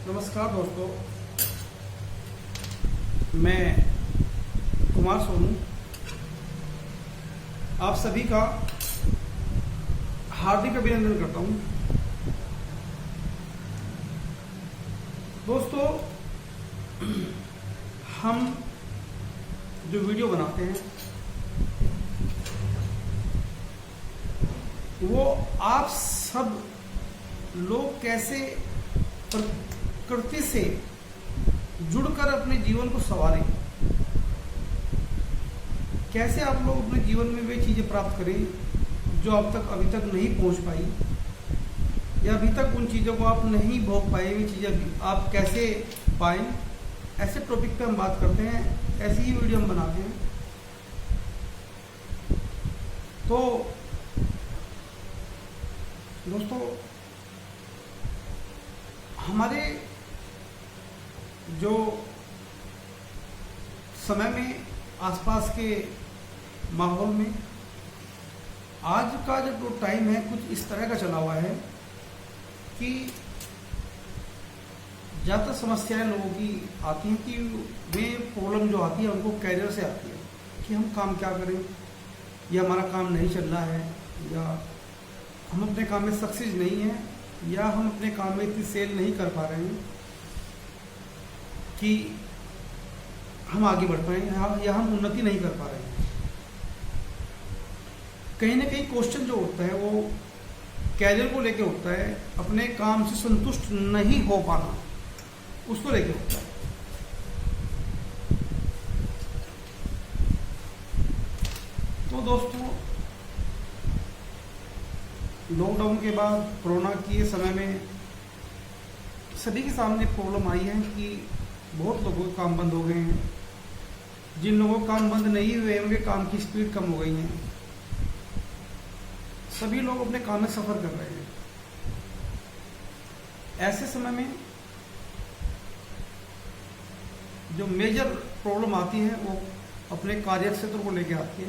नमस्कार दोस्तों, मैं कुमार सोनू आप सभी का हार्दिक अभिनंदन करता हूं। दोस्तों, हम जो वीडियो बनाते हैं वो आप सब लोग कैसे प्रकृति से जुड़कर अपने जीवन को संवारें, कैसे आप लोग अपने जीवन में वे चीजें प्राप्त करें जो अब तक अभी तक नहीं पहुंच पाई, या अभी तक उन चीजों को आप नहीं भोग पाए, वे चीजें आप कैसे पाएं। ऐसे टॉपिक पे हम बात करते हैं, ऐसी ही वीडियो हम बनाते हैं। तो दोस्तों, हमारे जो समय में आसपास के माहौल में आज का जो टाइम है कुछ इस तरह का चला हुआ है कि ज़्यादातर समस्याएं लोगों की आती हैं कि वे प्रॉब्लम जो आती है उनको कैरियर से आती है कि हम काम क्या करें, या हमारा काम नहीं चल रहा है, या हम अपने काम में सक्सेस नहीं हैं, या हम अपने काम में इतनी सेल नहीं कर पा रहे हैं कि हम आगे बढ़ पाए, या हम उन्नति नहीं कर पा रहे हैं। कहीं ना कहीं क्वेश्चन जो होता है वो कैरियर को लेके होता है, अपने काम से संतुष्ट नहीं हो पाना उसको लेके होता है। तो दोस्तों, लॉकडाउन के बाद कोरोना के समय में सभी के सामने प्रॉब्लम आई है कि बहुत लोगों के काम बंद हो गए हैं। जिन लोगों के काम बंद नहीं हुए उनके काम की स्पीड कम हो गई है। सभी लोग अपने काम में सफर कर रहे हैं। ऐसे समय में जो मेजर प्रॉब्लम आती है वो अपने कार्य क्षेत्र को लेकर आती है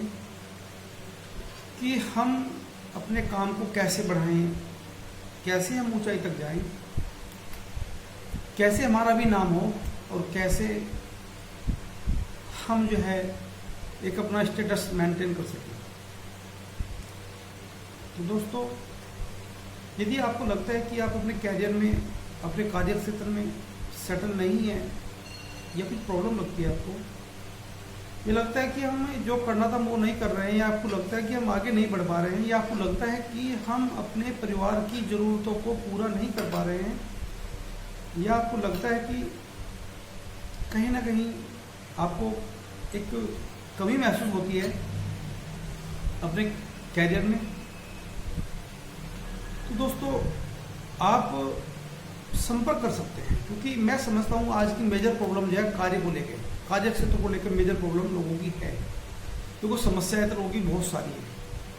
कि हम अपने काम को कैसे बढ़ाएं, कैसे हम ऊंचाई तक जाएं, कैसे हमारा भी नाम हो, और कैसे हम जो है एक अपना स्टेटस मेंटेन कर सकें। तो दोस्तों, यदि आपको लगता है कि आप अपने कैरियर में, अपने कार्य क्षेत्र में सेटल नहीं है, या कुछ प्रॉब्लम लगती है आपको, ये लगता है कि हम जो करना था वो नहीं कर रहे हैं, या आपको लगता है कि हम आगे नहीं बढ़ पा रहे हैं, या आपको लगता है कि हम अपने परिवार की ज़रूरतों को पूरा नहीं कर पा रहे हैं, या आपको लगता है कि कहीं ना कहीं आपको एक कमी महसूस होती है अपने कैरियर में, तो दोस्तों आप संपर्क कर सकते हैं। क्योंकि मैं समझता हूँ आज की मेजर प्रॉब्लम जो है कार्य को लेकर, कार्य क्षेत्र को लेकर मेजर प्रॉब्लम लोगों की है। क्योंकि समस्याएं तो लोगों की बहुत सारी है,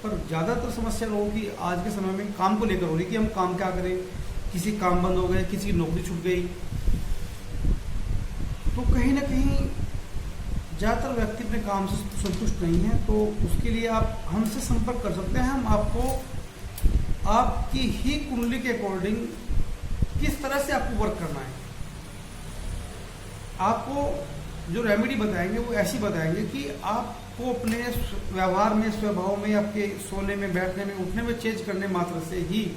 पर ज़्यादातर समस्या लोगों की आज के समय में काम को लेकर हो रही कि हम काम क्या करें, किसी काम बंद हो गए, किसी की नौकरी छूट गई। तो कहीं ना कहीं ज़्यादातर व्यक्ति अपने काम से संतुष्ट नहीं है। तो उसके लिए आप हमसे संपर्क कर सकते हैं। हम आपको आपकी ही कुंडली के अकॉर्डिंग किस तरह से आपको वर्क करना है, आपको जो रेमेडी बताएंगे वो ऐसी बताएंगे कि आपको अपने व्यवहार में, स्वभाव में, आपके सोने में, बैठने में, उठने में चेंज करने मात्र से ही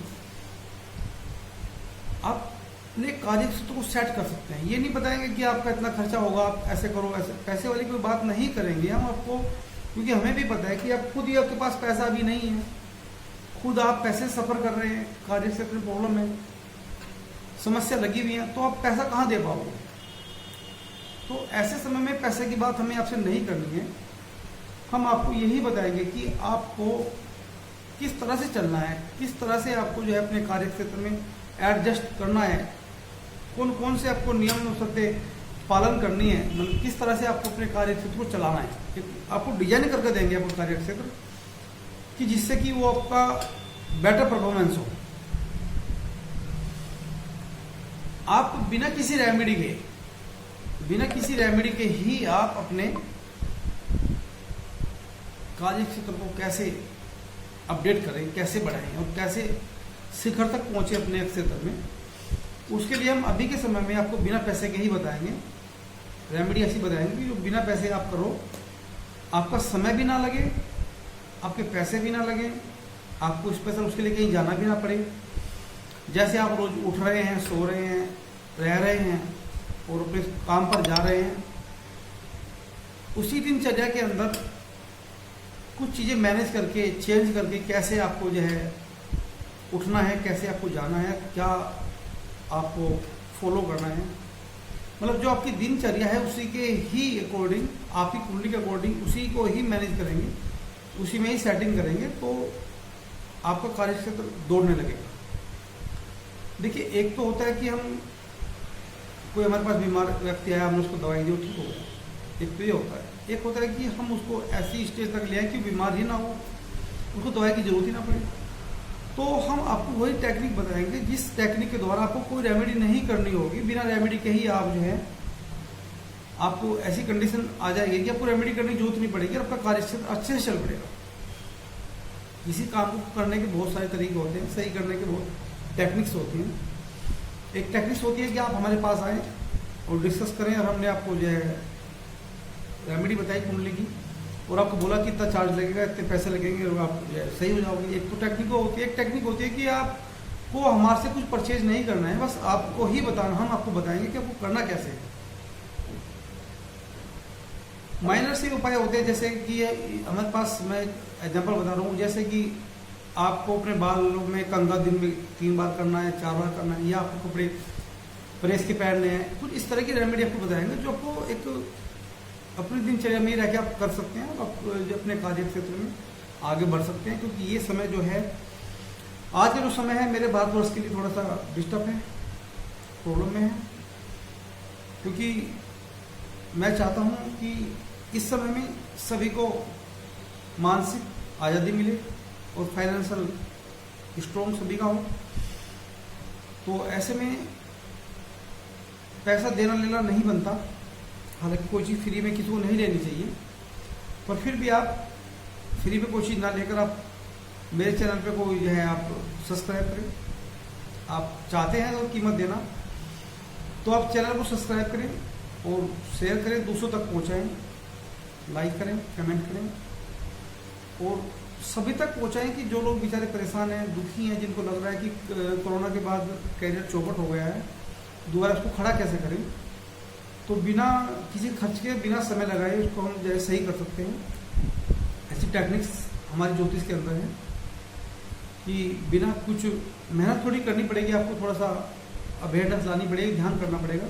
आप अपने कार्य क्षेत्र को सेट कर सकते हैं। ये नहीं बताएंगे कि आपका इतना खर्चा होगा, आप ऐसे करो, ऐसे पैसे वाली कोई बात नहीं करेंगे हम आपको। क्योंकि हमें भी पता है कि आप खुद ही, आपके पास पैसा भी नहीं है, खुद आप पैसे सफर कर रहे हैं, कार्य क्षेत्र में प्रॉब्लम है, समस्या लगी हुई है, तो आप पैसा कहाँ दे पाओगे। तो ऐसे समय में पैसे की बात हमें आपसे नहीं करनी है। हम आपको यही बताएंगे कि आपको किस तरह से चलना है, किस तरह से आपको जो है अपने कार्य क्षेत्र में एडजस्ट करना है, कौन कौन से आपको नियम नुस्खे पालन करनी है, मतलब किस तरह से आपको अपने कार्य क्षेत्र को चलाना है। आपको डिजाइन करके देंगे आपको कार्य क्षेत्र कि जिससे कि वो आपका बेटर परफॉर्मेंस हो। आप बिना किसी रेमेडी के ही आप अपने कार्य क्षेत्र को कैसे अपडेट करें, कैसे बढ़ाएं और कैसे शिखर तक पहुंचे अपने क्षेत्र में, उसके लिए हम अभी के समय में आपको बिना पैसे के ही बताएंगे, रेमेडी ऐसी बताएंगे कि जो बिना पैसे आप करो, आपका समय भी ना लगे, आपके पैसे भी ना लगे, आपको स्पेशल उसके लिए कहीं जाना भी ना पड़े। जैसे आप रोज उठ रहे हैं, सो रहे हैं, रह रहे हैं और अपने काम पर जा रहे हैं, उसी दिनचर्या के अंदर कुछ चीज़ें मैनेज करके, चेंज करके कैसे आपको जो है उठना है, कैसे आपको जाना है, क्या आपको फॉलो करना है, मतलब जो आपकी दिनचर्या है उसी के ही अकॉर्डिंग, आपकी कुंडली के अकॉर्डिंग उसी को ही मैनेज करेंगे, उसी में ही सेटिंग करेंगे तो आपका कार्य क्षेत्र दौड़ने लगेगा। देखिए, एक तो होता है कि हम कोई हमारे पास बीमार व्यक्ति आया, हमने उसको दवाई दी, ठीक हो गया, एक तो ये होता है। एक होता है कि हम उसको ऐसी स्टेज तक ले आए कि बीमार ही ना हो, उसको दवाई की जरूरत ही ना पड़े। तो हम आपको वही टेक्निक बताएंगे जिस टेक्निक के द्वारा आपको कोई रेमेडी नहीं करनी होगी, बिना रेमेडी के ही आप जो है आपको ऐसी कंडीशन आ जाएगी कि आपको रेमेडी करने की जरूरत नहीं पड़ेगी, आपका कार्य क्षेत्र अच्छे से चल पड़ेगा। किसी काम को करने के बहुत सारे तरीके होते हैं, सही करने के बहुत टेक्निक्स होती हैं। एक टेक्निक्स होती है कि आप हमारे पास आएँ और डिस्कस करें, और हमने आपको जो है रेमेडी बताई कुंडली की और आपको बोला कि इतना चार्ज लगेगा, इतने पैसे लगेंगे और आप सही हो जाओगे। एक तो टेक्निक होती है, एक टेक्निक होती है कि आपको हमारे से कुछ परचेज नहीं करना है, बस आपको ही बताना, हम आपको बताएंगे कि आपको करना कैसे है। माइनर से उपाय होते हैं, जैसे कि हमारे पास, मैं एग्जांपल बता रहा हूँ, जैसे कि आपको अपने बालों में कंघा दिन में 3 बार करना है, 4 बार करना है, या आपको कपड़े प्रेस के पहनने हैं, कुछ इस तरह की रेमेडी आपको बताएंगे जो आपको एक अपनी दिनचर्या में ही रह के आप कर सकते हैं, आप जो अपने कार्य क्षेत्र में आगे बढ़ सकते हैं। क्योंकि ये समय जो है, आज का जो समय है मेरे भारतवर्ष के लिए थोड़ा सा डिस्टर्ब है, प्रॉब्लम में है, क्योंकि मैं चाहता हूँ कि इस समय में सभी को मानसिक आज़ादी मिले और फाइनेंशियल स्ट्रॉन्ग सभी का हो। तो ऐसे में पैसा देना लेना नहीं बनता, हालांकि कोई चीज़ फ्री में किसी को नहीं लेनी चाहिए, पर फिर भी आप फ्री में कोई चीज़ ना लेकर आप मेरे चैनल पे कोई जो है आप सब्सक्राइब करें। आप चाहते हैं तो कीमत देना, तो आप चैनल को सब्सक्राइब करें और शेयर करें, दूसरों तक पहुंचाएं, लाइक करें, कमेंट करें और सभी तक पहुंचाएं कि जो लोग बेचारे परेशान हैं, दुखी हैं, जिनको लग रहा है कि कोरोना के बाद कैरियर चौपट हो गया है, दोबारा उसको खड़ा कैसे करें। तो बिना किसी खर्च के, बिना समय लगाए उसको हम जो है सही कर सकते हैं। ऐसी टेक्निक्स हमारी ज्योतिष के अंदर है कि बिना कुछ मेहनत थोड़ी करनी पड़ेगी, आपको थोड़ा सा अवेयरनेस लानी पड़ेगी, ध्यान करना पड़ेगा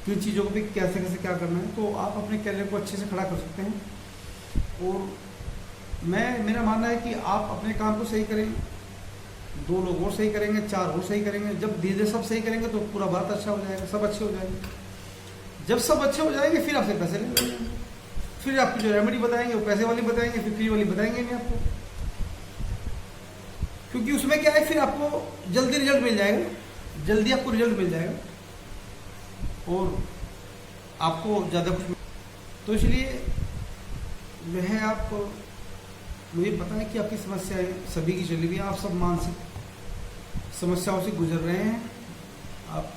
किन चीज़ों को भी कैसे कैसे क्या करना है, तो आप अपने कैरियर को अच्छे से खड़ा कर सकते हैं। और मेरा मानना है कि आप अपने काम को सही करें, 2 लोग और सही करेंगे, 4 और सही करेंगे, जब धीरे सब सही करेंगे तो पूरा भारत अच्छा हो जाएगा, सब अच्छे हो जाएंगे। जब सब अच्छे हो जाएंगे फिर आपसे पैसे ले लेंगे, फिर आपकी जो रेमेडी बताएंगे वो पैसे वाली बताएंगे, फिर फ्री वाली बताएंगे नहीं आपको, क्योंकि उसमें क्या है, फिर आपको जल्दी रिजल्ट मिल जाएगा, जल्दी आपको रिजल्ट मिल जाएगा और आपको ज़्यादा कुछ। तो इसलिए जो है, आप मुझे पता है कि आपकी समस्याएं सभी की चली हुई है, आप सब मानसिक समस्याओं से गुजर रहे हैं। आप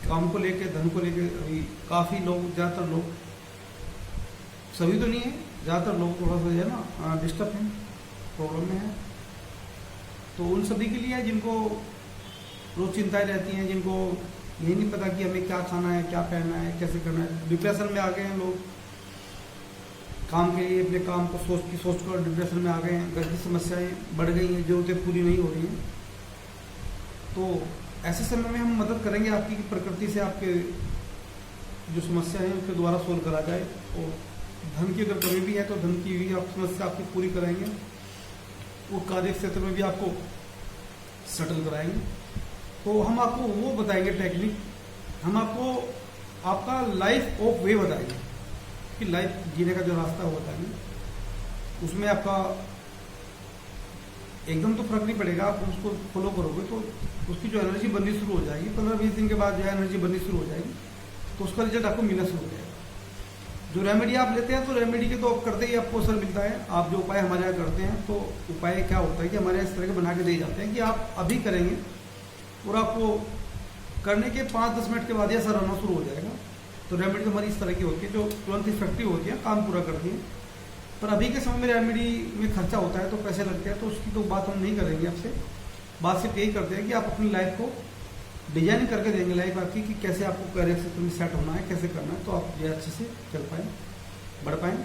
काम को लेके, धन को लेके, अभी काफ़ी लोग, ज़्यादातर लोग, सभी तो नहीं है, ज़्यादातर लोग थोड़ा सा जो है ना डिस्टर्ब हैं, प्रॉब्लम में है। तो उन सभी के लिए जिनको रोज चिंताएं रहती हैं, जिनको यही नहीं पता कि हमें क्या खाना है, क्या पहनना है, कैसे करना है, डिप्रेशन में आ गए हैं लोग, काम के लिए अपने काम को सोच कर डिप्रेशन में आ गए हैं, घर की समस्याएं बढ़ गई हैं, जरूरतें पूरी नहीं हो रही हैं। तो ऐसे समय में हम मदद करेंगे आपकी, कि प्रकृति से आपके जो समस्या है उसके द्वारा सोल्व करा जाए। और धन की अगर कमी भी है तो धन की भी आप समस्या आपकी पूरी कराएंगे, वो कार्य क्षेत्र में भी आपको सेटल कराएंगे। तो हम आपको वो बताएंगे टेक्निक, हम आपको आपका लाइफ ऑफ वे बताएंगे कि लाइफ जीने का जो रास्ता होता है उसमें आपका एकदम तो फर्क नहीं पड़ेगा, आप उसको फॉलो करोगे तो उसकी जो एनर्जी बननी शुरू हो जाएगी, 15-20 दिन के बाद जो है एनर्जी बननी शुरू हो जाएगी, तो उसका रिजल्ट आपको मिलना शुरू हो जाएगा। जो रेमेडी आप लेते हैं तो रेमेडी के तो आप करते ही आपको असर मिलता है। आप जो उपाय हमारे यहाँ करते हैं तो उपाय क्या होता है कि हमारे यहाँ इस तरह के बना के दिए जाते हैं कि आप अभी करेंगे और आपको करने के 5-10 मिनट के बाद ही असर आना शुरू हो जाएगा। तो रेमेडी हमारी इस तरह की होती है जो तुरंत इफेक्टिव होती है, काम पूरा करती है। पर अभी के समय में रेमेडी में खर्चा होता है तो पैसे लगते हैं, तो उसकी तो बात हम नहीं करेंगे आपसे। बात सिर्फ यही करते हैं कि आप अपनी लाइफ को डिजाइन करके देंगे लाइफ आपकी कि कैसे आपको करियर क्षेत्र में सेट होना है, कैसे करना है, तो आप ये अच्छे से चल पाएँ, बढ़ पाएँ।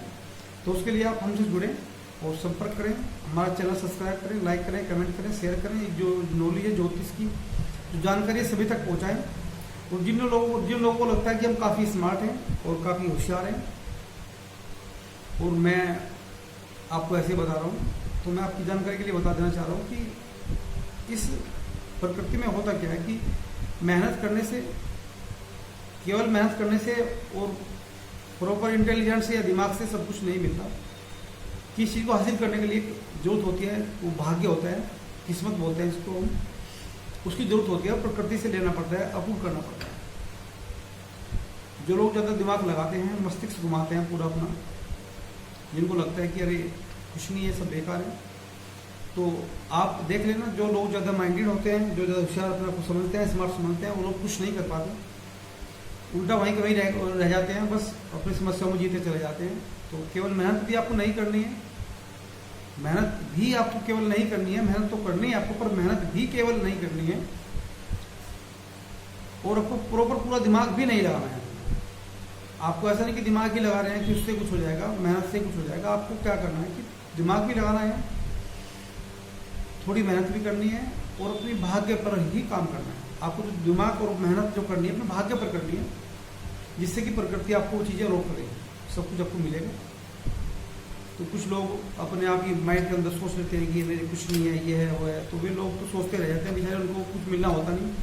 तो उसके लिए आप हमसे जुड़ें और संपर्क करें, हमारा चैनल सब्सक्राइब करें, लाइक करें, कमेंट करें, शेयर करें। जो नॉलेज है ज्योतिष की जो जानकारी है सभी तक पहुँचाएँ। और जिन लोगों को लगता है कि हम काफ़ी स्मार्ट हैं और काफ़ी होशियार हैं और मैं आपको ऐसे बता रहा हूँ, तो मैं आपकी जानकारी के लिए बता देना चाह रहा हूँ कि इस प्रकृति में होता क्या है कि मेहनत करने से, केवल मेहनत करने से और प्रॉपर इंटेलिजेंस या दिमाग से सब कुछ नहीं मिलता। किसी चीज़ को हासिल करने के लिए जरूरत होती है, वो भाग्य होता है, किस्मत बोलते हैं इसको हम, उसकी जरूरत होती है, प्रकृति से लेना पड़ता है, अपूर्ण करना पड़ता है। जो लोग ज़्यादा दिमाग लगाते हैं, मस्तिष्क घुमाते हैं पूरा अपना, जिनको लगता है कि अरे कुछ नहीं है, सब बेकार है, तो आप देख लेना जो लोग ज़्यादा माइंडेड होते हैं, जो ज़्यादा होशियार अपने आप को समझते हैं, स्मार्ट समझते हैं, वो लोग कुछ नहीं कर पाते, उल्टा वहीं के वहीं रह जाते हैं, बस अपनी समस्याओं में जीते चले जाते हैं। तो केवल मेहनत भी आपको नहीं करनी है, मेहनत भी आपको केवल नहीं करनी है, मेहनत तो करनी है आपको, पर मेहनत भी केवल नहीं करनी है और आपको प्रॉपर पूरा दिमाग भी नहीं लगाना है। आपको ऐसा नहीं कि दिमाग ही लगा रहे हैं कि उससे कुछ हो जाएगा, मेहनत से कुछ हो जाएगा। आपको क्या करना है कि दिमाग भी लगाना है, थोड़ी मेहनत भी करनी है और अपनी भाग्य पर ही काम करना है। आपको जो दिमाग और मेहनत जो करनी है अपने भाग्य पर करनी है, जिससे कि प्रकृति आपको वो चीज़ें रोक करेगी, सब कुछ आपको मिलेगा। तो कुछ लोग अपने आप ही माइंड के अंदर सोच लेते हैं कि मेरे कुछ नहीं है, ये है वो है, तो वे लोग तो सोचते रह जाते हैं, बेचारे उनको कुछ मिलना होता नहीं,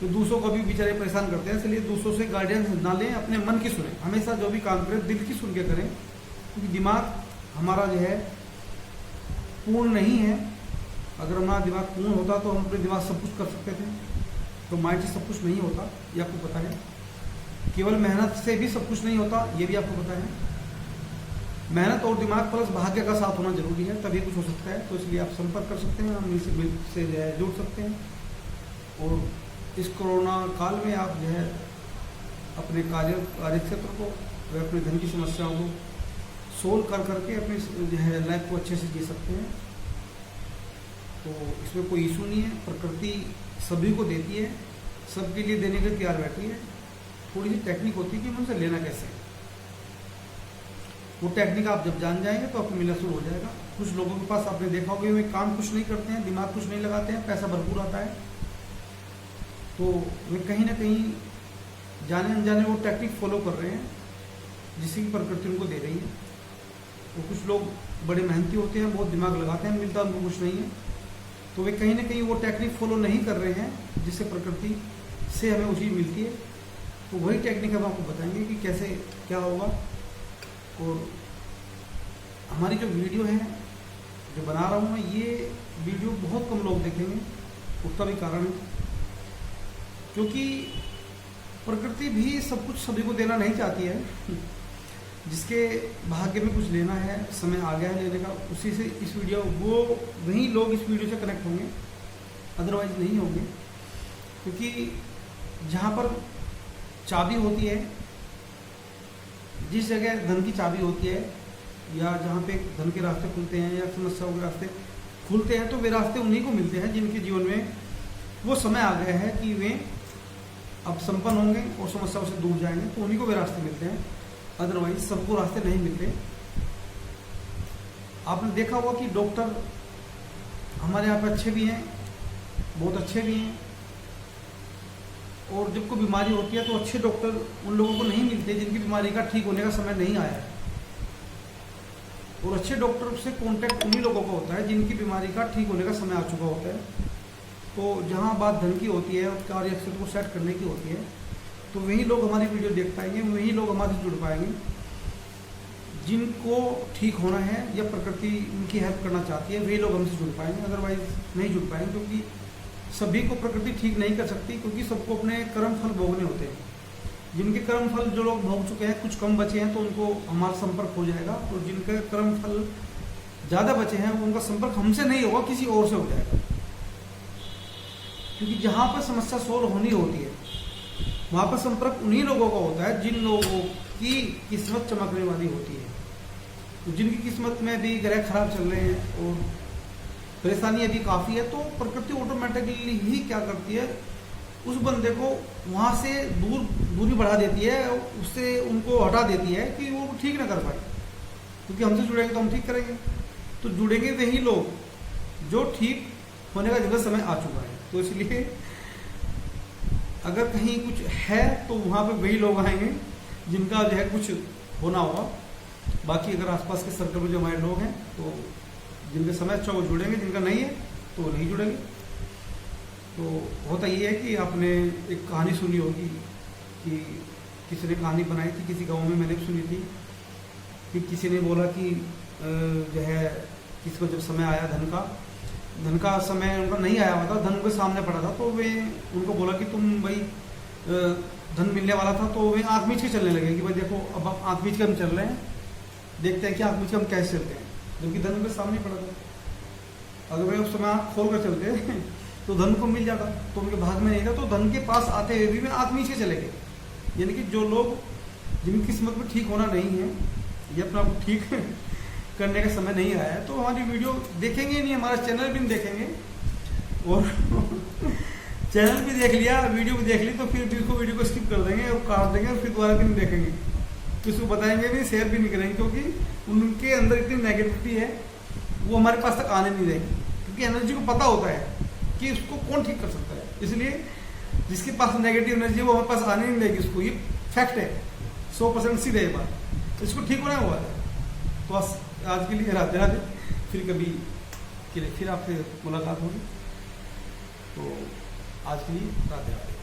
तो दूसरों को भी बेचारे परेशान करते हैं। इसलिए दूसरों से गाइडेंस ना लें, अपने मन की सुनें, हमेशा जो भी काम करें दिल की सुन के करें, क्योंकि दिमाग हमारा जो है पूर्ण नहीं है। अगर हमारा दिमाग पूर्ण होता तो हम अपने दिमाग सब कुछ कर सकते थे, तो माइंड से सब कुछ नहीं होता, ये आपको पता है। केवल मेहनत से भी सब कुछ नहीं होता, ये भी आपको पता है। मेहनत और दिमाग प्लस भाग्य का साथ होना जरूरी है, तभी कुछ हो सकता है। तो इसलिए आप संपर्क कर सकते हैं, हम इनसे जुड़ सकते हैं। और इस कोरोना काल में आप जो है अपने कार्य क्षेत्र को व अपने धन की समस्याओं को सोल्व कर करके अपनी जो है लाइफ को अच्छे से जी सकते हैं। तो इसमें कोई इशू नहीं है, प्रकृति सभी को देती है, सबके लिए देने के लिए तैयार बैठी है। थोड़ी सी टेक्निक होती है कि उनसे लेना कैसे है, वो टेक्निक आप जब जान जाएंगे तो आपको मिलना शुरू हो जाएगा। कुछ लोगों के पास आपने देखा होगा वे काम कुछ नहीं करते हैं, दिमाग कुछ नहीं लगाते हैं, पैसा भरपूर आता है, तो वे कहीं ना कहीं जाने अनजाने वो टेक्निक फॉलो कर रहे हैं जिसकी प्रकृति उनको दे रही है। तो कुछ लोग बड़े मेहनती होते हैं, बहुत दिमाग लगाते हैं, मिलता उनको कुछ नहीं है, तो वे कहीं ना कहीं वो टेक्निक फॉलो नहीं कर रहे हैं जिससे प्रकृति से हमें उसी मिलती है। तो वही टेक्निक हम आपको बताएंगे कि कैसे क्या होगा। और हमारी जो वीडियो है जो बना रहा हूँ मैं, ये वीडियो बहुत कम लोग देखेंगे, उसका भी कारण है क्योंकि प्रकृति भी सब कुछ सभी को देना नहीं चाहती है। जिसके भाग्य में कुछ लेना है, समय आ गया है लेने का, उसी से इस वीडियो वो वही लोग इस वीडियो से कनेक्ट होंगे, अदरवाइज नहीं होंगे। क्योंकि जहाँ पर चाबी होती है, जिस जगह धन की चाबी होती है या जहाँ पे धन के रास्ते खुलते हैं या समस्याओं के रास्ते खुलते हैं, तो वे रास्ते उन्हीं को मिलते हैं जिनके जीवन में वो समय आ गया है कि वे अब संपन्न होंगे और समस्याओं से दूर जाएंगे, तो उन्हीं को वे रास्ते मिलते हैं, अदरवाइज सबको रास्ते नहीं मिलते। आपने देखा होगा कि डॉक्टर हमारे यहाँ पे अच्छे भी हैं, बहुत अच्छे भी हैं, और जब कोई बीमारी होती है तो अच्छे डॉक्टर उन लोगों को नहीं मिलते जिनकी बीमारी का ठीक होने का समय नहीं आया है। और अच्छे डॉक्टर से कांटेक्ट उन्हीं लोगों का होता है जिनकी बीमारी का ठीक होने का समय आ चुका होता है। तो जहाँ बात धन की होती है, कार्य क्षेत्र को सेट करने की होती है, तो वही लोग हमारी वीडियो देख पाएंगे, वही लोग हमारे से जुड़ पाएंगे जिनको ठीक होना है या प्रकृति उनकी हेल्प करना चाहती है, वही लोग हमसे जुड़ पाएंगे, अदरवाइज नहीं जुड़ पाएंगे। क्योंकि सभी को प्रकृति ठीक नहीं कर सकती, क्योंकि सबको अपने कर्म फल भोगने होते हैं। जिनके कर्म फल जो लोग भोग चुके हैं, कुछ कम बचे हैं, तो उनको हमारा संपर्क हो जाएगा। और जिनके कर्म फल ज़्यादा बचे हैं, उनका संपर्क हमसे नहीं होगा, किसी और से हो जाएगा। क्योंकि जहाँ पर समस्या सोल्व होनी होती है वहाँ पर संपर्क उन्हीं लोगों का होता है जिन लोगों की किस्मत चमकने वाली होती है। तो जिनकी किस्मत में भी ग्रह खराब चल रहे हैं और परेशानी अभी काफ़ी है, तो प्रकृति ऑटोमेटिकली ही क्या करती है, उस बंदे को वहाँ से दूरी बढ़ा देती है, उससे उनको हटा देती है कि वो ठीक ना कर पाए। क्योंकि हमसे जुड़ेंगे तो हम ठीक करेंगे, तो जुड़ेंगे वही लोग जो ठीक होने का जिनका समय आ चुका है। तो इसलिए अगर कहीं कुछ है तो वहाँ पे वही लोग आएंगे जिनका जो है कुछ होना होगा। बाकी अगर आसपास के सर्कल में जो हमारे लोग हैं तो जिनके समय अच्छा वो जुड़ेंगे, जिनका नहीं है तो वो नहीं जुड़ेंगे। तो होता ये है कि आपने एक कहानी सुनी होगी कि किसी ने कहानी बनाई थी, किसी गांव में मैंने भी सुनी थी कि किसी ने बोला कि जो है किसी को जब समय आया धन का समय उनका नहीं आया हुआ था, धन उनके सामने पड़ा था, तो वे उनको बोला कि तुम भाई धन मिलने वाला था, तो वे आँख मीच के चलने लगे कि भाई देखो अब आँख मीच के हम चल रहे हैं, देखते हैं कि आँख मीच के हम कैसे चलते हैं, जबकि धन उनके सामने पड़ा था। अगर वे उस समय आँख खोल कर चलते तो धन को मिल जाता, तो उनके भाग में नहीं था, तो धन के पास आते हुए भी वे आँख मीच के चले गए। यानी कि जो लोग जिनकी किस्मत में ठीक होना नहीं है या अपना ठीक करने का समय नहीं आया है, तो हमारी वीडियो देखेंगे नहीं, हमारा चैनल भी नहीं देखेंगे, और चैनल भी देख लिया, वीडियो भी देख ली, तो फिर भी उसको वीडियो को स्किप कर देंगे और काट देंगे और फिर दोबारा भी नहीं देखेंगे, किसी को बताएंगे भी, शेयर भी नहीं करेंगे, क्योंकि उनके अंदर इतनी नेगेटिविटी है वो हमारे पास तक आने नहीं देंगे। क्योंकि एनर्जी को पता होता है कि उसको कौन ठीक कर सकता है, इसलिए जिसके पास नेगेटिव एनर्जी है वो हमारे पास आने नहीं देगी। उसको ये फैक्ट है, 100% सीधे बात, इसको ठीक होना हुआ है। तो बस आज के लिए राधे राधे, फिर कभी के लिए फिर आपसे मुलाकात होगी। तो आज के लिए राधे राधे।